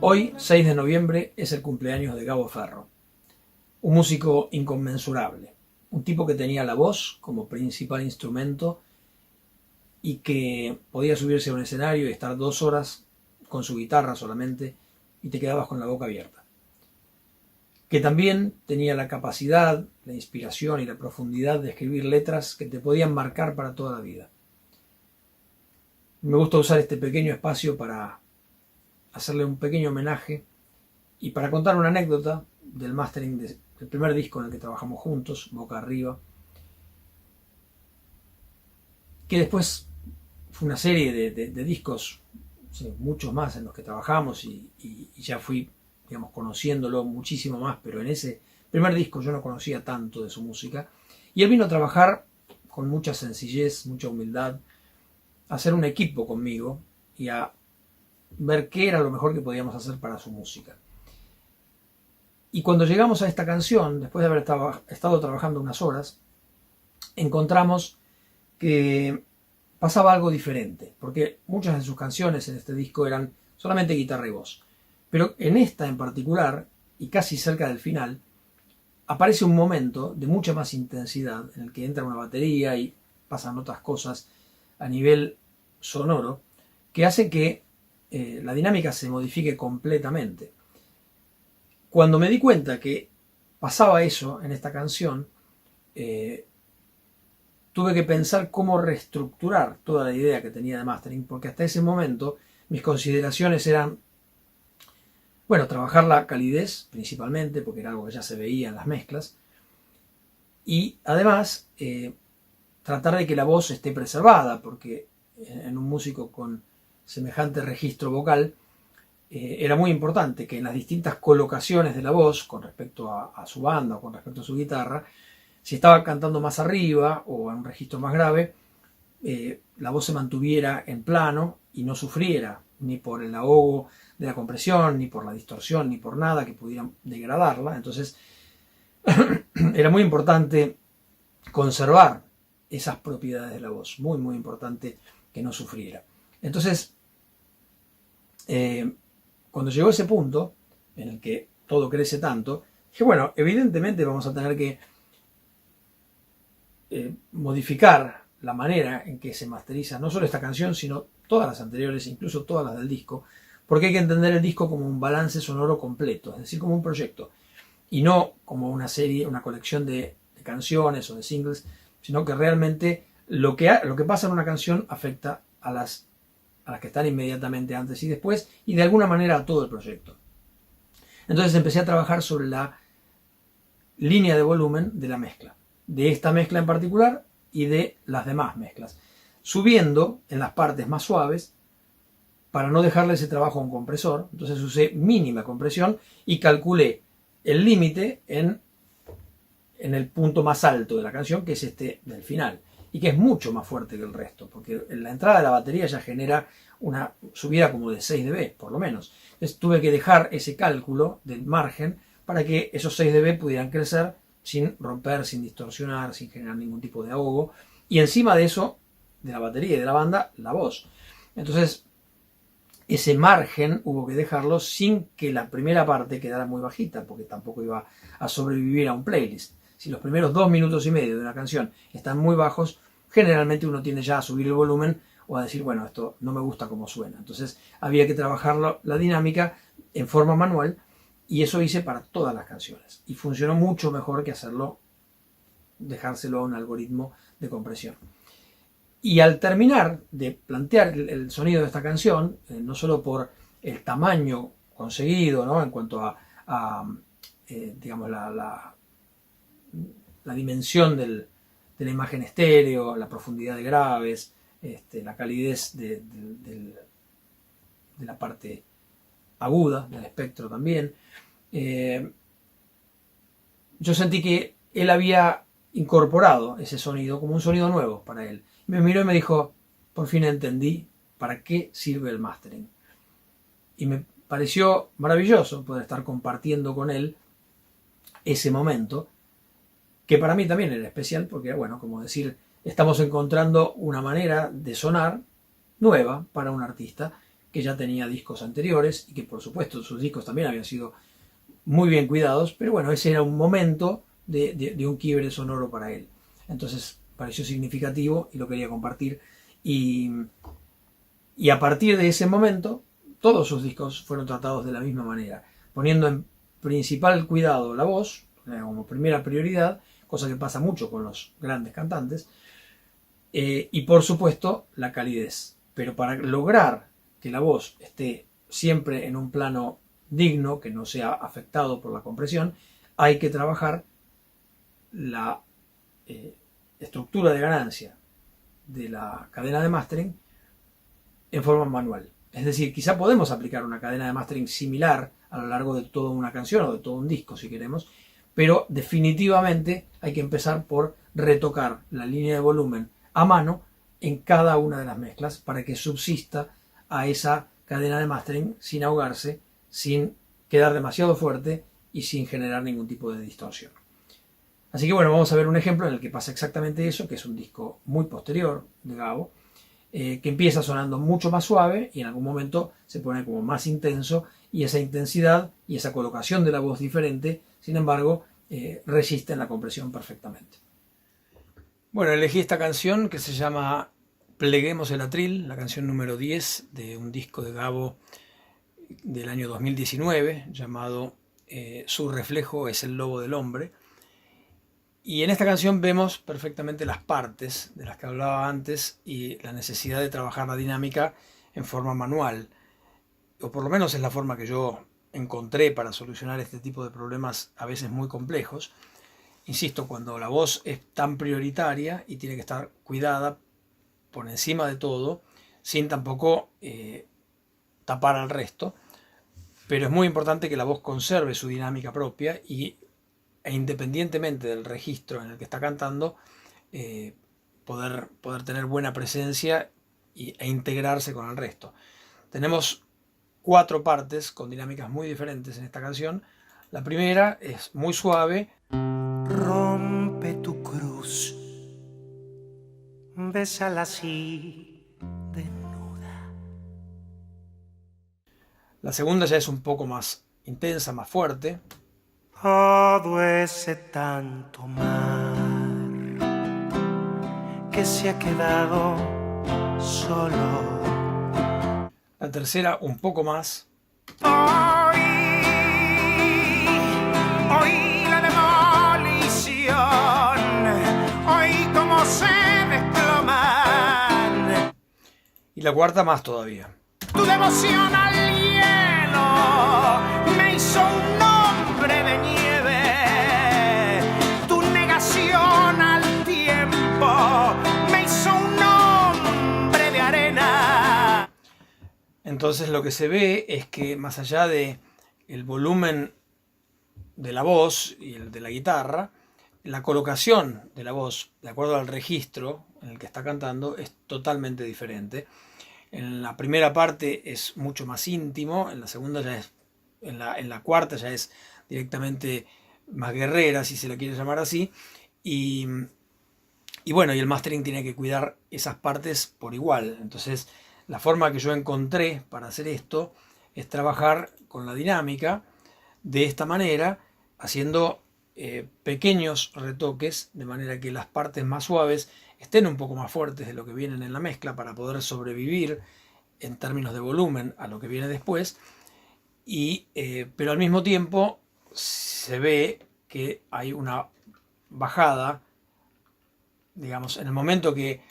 Hoy, 6 de noviembre, es el cumpleaños de Gabo Ferro, un músico inconmensurable, un tipo que tenía la voz como principal instrumento y que podía subirse a un escenario y estar 2 horas con su guitarra solamente y te quedabas con la boca abierta. Que también tenía la capacidad, la inspiración y la profundidad de escribir letras que te podían marcar para toda la vida. Me gusta usar este pequeño espacio para hacerle un pequeño homenaje y para contar una anécdota del mastering del primer disco en el que trabajamos juntos, Boca Arriba, que después fue una serie de discos, sí, muchos más en los que trabajamos y ya fui, digamos, conociéndolo muchísimo más, pero en ese primer disco yo no conocía tanto de su música y él vino a trabajar con mucha sencillez, mucha humildad, a hacer un equipo conmigo y a ver qué era lo mejor que podíamos hacer para su música. Y cuando llegamos a esta canción, después de haber estado trabajando unas horas, encontramos que pasaba algo diferente, porque muchas de sus canciones en este disco eran solamente guitarra y voz. Pero en esta en particular, y casi cerca del final, aparece un momento de mucha más intensidad en el que entra una batería y pasan otras cosas a nivel sonoro que hace que la dinámica se modifique completamente. Cuando me di cuenta que pasaba eso en esta canción, tuve que pensar cómo reestructurar toda la idea que tenía de mastering, porque hasta ese momento mis consideraciones eran, bueno, trabajar la calidez principalmente, porque era algo que ya se veía en las mezclas, y además tratar de que la voz esté preservada, porque en un músico con semejante registro vocal, era muy importante que en las distintas colocaciones de la voz con respecto a su banda o con respecto a su guitarra, si estaba cantando más arriba o en un registro más grave, la voz se mantuviera en plano y no sufriera ni por el ahogo de la compresión, ni por la distorsión, ni por nada que pudiera degradarla. Entonces era muy importante conservar esas propiedades de la voz, muy muy importante que no sufriera. Entonces, cuando llegó ese punto en el que todo crece tanto, dije, bueno, evidentemente vamos a tener que modificar la manera en que se masteriza no solo esta canción, sino todas las anteriores, incluso todas las del disco, porque hay que entender el disco como un balance sonoro completo, es decir, como un proyecto, y no como una serie, una colección de canciones o de singles, sino que realmente lo que pasa en una canción afecta a las que están inmediatamente antes y después, y de alguna manera a todo el proyecto. Entonces empecé a trabajar sobre la línea de volumen de la mezcla, de esta mezcla en particular y de las demás mezclas, subiendo en las partes más suaves para no dejarle ese trabajo a un compresor. Entonces usé mínima compresión y calculé el límite en el punto más alto de la canción, que es este del final, y que es mucho más fuerte que el resto, porque la entrada de la batería ya genera una subida como de 6 dB, por lo menos. Entonces tuve que dejar ese cálculo del margen para que esos 6 dB pudieran crecer sin romper, sin distorsionar, sin generar ningún tipo de ahogo. Y encima de eso, de la batería y de la banda, la voz. Entonces, ese margen hubo que dejarlo sin que la primera parte quedara muy bajita, porque tampoco iba a sobrevivir a un playlist. Si los primeros 2 minutos y medio de una canción están muy bajos, generalmente uno tiende ya a subir el volumen o a decir, bueno, esto no me gusta como suena. Entonces había que trabajar la dinámica en forma manual, y eso hice para todas las canciones. Y funcionó mucho mejor que dejárselo a un algoritmo de compresión. Y al terminar de plantear el sonido de esta canción, no solo por el tamaño conseguido, ¿no?, en cuanto a digamos, la dimensión de la imagen estéreo, la profundidad de graves, la calidez de la parte aguda del espectro también, yo sentí que él había incorporado ese sonido como un sonido nuevo para él. Me miró y me dijo, por fin entendí para qué sirve el mastering. Y me pareció maravilloso poder estar compartiendo con él ese momento, que para mí también era especial, porque, bueno, como decir, estamos encontrando una manera de sonar nueva para un artista que ya tenía discos anteriores y que por supuesto sus discos también habían sido muy bien cuidados, pero bueno, ese era un momento de un quiebre sonoro para él. Entonces pareció significativo y lo quería compartir. Y a partir de ese momento, todos sus discos fueron tratados de la misma manera, poniendo en principal cuidado la voz, como primera prioridad, cosa que pasa mucho con los grandes cantantes, y por supuesto la calidez. Pero para lograr que la voz esté siempre en un plano digno, que no sea afectado por la compresión, hay que trabajar la estructura de ganancia de la cadena de mastering en forma manual. Es decir, quizá podemos aplicar una cadena de mastering similar a lo largo de toda una canción o de todo un disco si queremos, pero definitivamente hay que empezar por retocar la línea de volumen a mano en cada una de las mezclas para que subsista a esa cadena de mastering sin ahogarse, sin quedar demasiado fuerte y sin generar ningún tipo de distorsión. Así que bueno, vamos a ver un ejemplo en el que pasa exactamente eso, que es un disco muy posterior de Gabo, que empieza sonando mucho más suave y en algún momento se pone como más intenso, y esa intensidad y esa colocación de la voz diferente, sin embargo, resisten la compresión perfectamente. Bueno, elegí esta canción que se llama Pleguemos el atril, la canción número 10 de un disco de Gabo del año 2019 llamado Su reflejo es el lobo del hombre. Y en esta canción vemos perfectamente las partes de las que hablaba antes y la necesidad de trabajar la dinámica en forma manual, o por lo menos es la forma que yo encontré para solucionar este tipo de problemas a veces muy complejos. Insisto, cuando la voz es tan prioritaria y tiene que estar cuidada por encima de todo, sin tampoco tapar al resto, pero es muy importante que la voz conserve su dinámica propia e independientemente del registro en el que está cantando, poder tener buena presencia e integrarse con el resto. Tenemos 4 partes con dinámicas muy diferentes en esta canción. La primera es muy suave. Rompe tu cruz, bésala así desnuda. La segunda ya es un poco más intensa, más fuerte. Todo ese tanto mar que se ha quedado solo. La tercera un poco más. Hoy la demolición, hoy como se desploman. Y la cuarta más todavía. Tu devoción al hielo me hizo un hombre de nieve. Tu negación al tiempo me hizo un hombre de arena. Entonces lo que se ve es que más allá de el volumen de la voz y el de la guitarra, la colocación de la voz de acuerdo al registro en el que está cantando es totalmente diferente. En la primera parte es mucho más íntimo, en la segunda ya es, en la cuarta ya es directamente más guerrera, si se la quiere llamar así, y bueno, y el mastering tiene que cuidar esas partes por igual. Entonces la forma que yo encontré para hacer esto es trabajar con la dinámica de esta manera, haciendo pequeños retoques, de manera que las partes más suaves estén un poco más fuertes de lo que vienen en la mezcla para poder sobrevivir en términos de volumen a lo que viene después, pero al mismo tiempo se ve que hay una bajada, digamos, en el momento que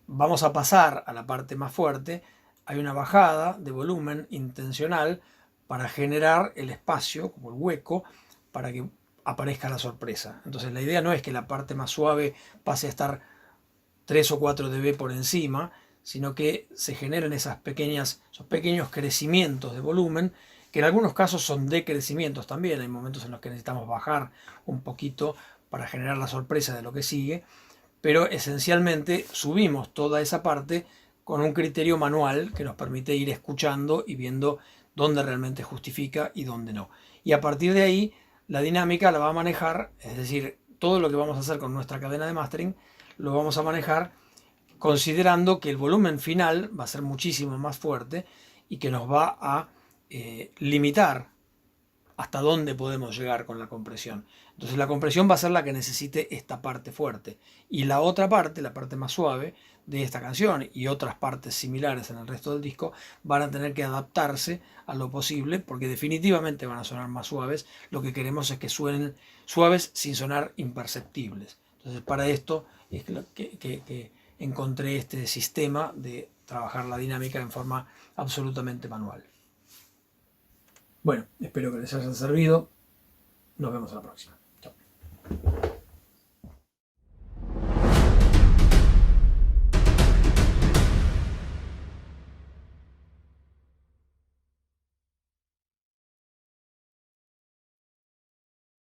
vamos a pasar a la parte más fuerte, hay una bajada de volumen intencional para generar el espacio, como el hueco, para que aparezca la sorpresa. Entonces la idea no es que la parte más suave pase a estar 3 o 4 dB por encima, sino que se generen esos pequeños crecimientos de volumen, que en algunos casos son decrecimientos también. Hay momentos en los que necesitamos bajar un poquito para generar la sorpresa de lo que sigue, pero esencialmente subimos toda esa parte con un criterio manual que nos permite ir escuchando y viendo dónde realmente justifica y dónde no. Y a partir de ahí, la dinámica la va a manejar, es decir, todo lo que vamos a hacer con nuestra cadena de mastering, lo vamos a manejar considerando que el volumen final va a ser muchísimo más fuerte y que nos va a limitar hasta dónde podemos llegar con la compresión. Entonces la compresión va a ser la que necesite esta parte fuerte. Y la otra parte, la parte más suave de esta canción y otras partes similares en el resto del disco, van a tener que adaptarse a lo posible, porque definitivamente van a sonar más suaves. Lo que queremos es que suenen suaves sin sonar imperceptibles. Entonces para esto es que encontré este sistema de trabajar la dinámica en forma absolutamente manual. Bueno, espero que les haya servido. Nos vemos a la próxima.